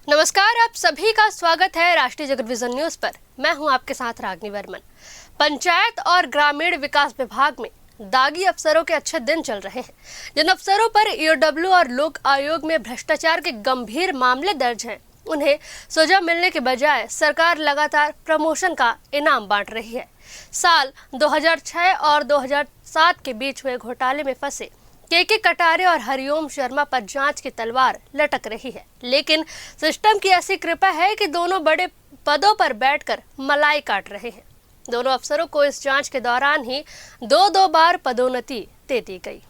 नमस्कार, आप सभी का स्वागत है राष्ट्रीय जगत विजन न्यूज पर। मैं हूं आपके साथ रागनी वर्मन। पंचायत और ग्रामीण विकास विभाग में दागी अफसरों के अच्छे दिन चल रहे हैं। जिन अफसरों पर ईओडब्ल्यू और लोक आयोग में भ्रष्टाचार के गंभीर मामले दर्ज हैं, उन्हें सजा मिलने के बजाय सरकार लगातार प्रमोशन का इनाम बांट रही है। साल 2006 और 2007 के बीच हुए घोटाले में फंसे के कटारे और हरिओम शर्मा पर जांच की तलवार लटक रही है, लेकिन सिस्टम की ऐसी कृपा है कि दोनों बड़े पदों पर बैठकर मलाई काट रहे हैं। दोनों अफसरों को इस जांच के दौरान ही दो बार पदोन्नति दे दी गई।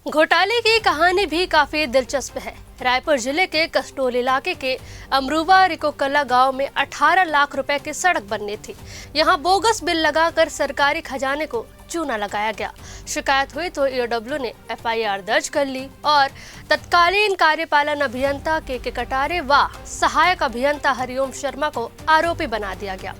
घोटाले की कहानी भी काफी दिलचस्प है। रायपुर जिले के कस्टोल इलाके के अमरूवा रिकोकला गांव में 18 लाख रुपए की सड़क बननी थी। यहां बोगस बिल लगाकर सरकारी खजाने को चूना लगाया गया। शिकायत हुई तो ईओडब्ल्यू ने एफआईआर दर्ज कर ली और तत्कालीन कार्यपालन अभियंता के कटारे व सहायक अभियंता हरिओम शर्मा को आरोपी बना दिया गया।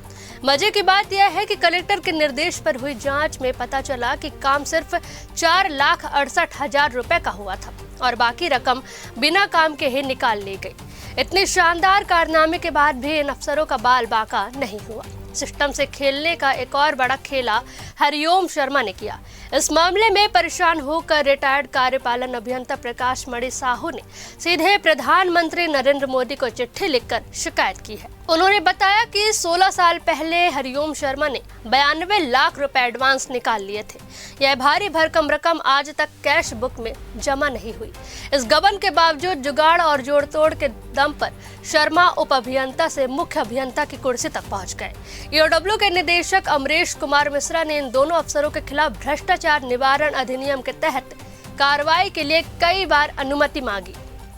मजे की बात यह है कि कलेक्टर के निर्देश पर हुई जांच में पता चला कि काम सिर्फ 4,68,000 रुपए का हुआ था और बाकी रकम बिना काम के ही निकाल ली गई। इतने शानदार कारनामे के बाद भी इन अफसरों का बाल बांका नहीं हुआ। सिस्टम से खेलने का एक और बड़ा खेला हरिओम शर्मा ने किया। इस मामले में परेशान होकर रिटायर्ड कार्यपालन अभियंता प्रकाश मणि साहू ने सीधे प्रधानमंत्री नरेंद्र मोदी को चिट्ठी लिखकर शिकायत की है। उन्होंने बताया कि 16 साल पहले हरिओम शर्मा ने 92 लाख रुपए एडवांस निकाल लिए थे। यह भारी भरकम रकम आज तक कैश बुक में जमा नहीं हुई। इस गबन के बावजूद जुगाड़ और जोड़ तोड़ के दम पर शर्मा उप अभियंता से मुख्य अभियंता की कुर्सी तक पहुंच गए। ईओडब्ल्यू के निदेशक अमरेश कुमार मिश्रा ने इन दोनों अफसरों के खिलाफ भ्रष्टाचार निवारण अधिनियम के तहत कार्रवाई के लिए कई बार अनुमति मांगी।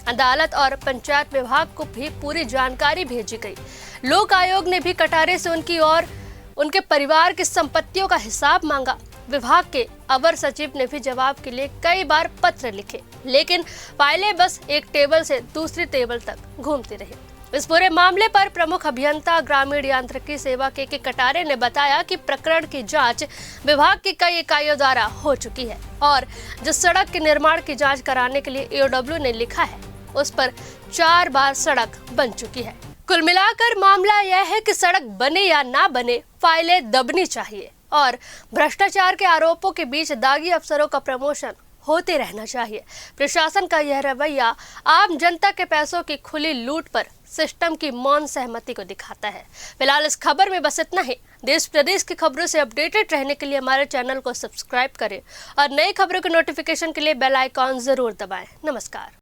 अदालत और पंचायत विभाग को भी पूरी जानकारी भेजी गई। लोक आयोग ने भी कटारे से उनकी और उनके परिवार की संपत्तियों का हिसाब मांगा। विभाग के अवर सचिव ने भी जवाब के लिए कई बार पत्र लिखे, लेकिन फाइलें बस एक टेबल से दूसरी टेबल तक घूमती रही। इस पूरे मामले पर प्रमुख अभियंता ग्रामीण यांत्रिकी सेवा के कटारे ने बताया कि प्रकरण की जांच विभाग की कई इकाइयों द्वारा हो चुकी है और जिस सड़क के निर्माण की जांच कराने के लिए ईओडब्ल्यू ने लिखा है, उस पर 4 बार सड़क बन चुकी है। कुल मिलाकर मामला यह है कि सड़क बने या ना बने, फाइलें दबनी चाहिए और भ्रष्टाचार के आरोपों के बीच दागी अफसरों का प्रमोशन होते रहना चाहिए। प्रशासन का यह रवैया आम जनता के पैसों की खुली लूट पर सिस्टम की मौन सहमति को दिखाता है। फिलहाल इस खबर में बस इतना ही। देश प्रदेश की खबरों से अपडेटेड रहने के लिए हमारे चैनल को सब्सक्राइब करें और नई खबरों के नोटिफिकेशन के लिए बेल आइकॉन जरूर दबाएं। नमस्कार।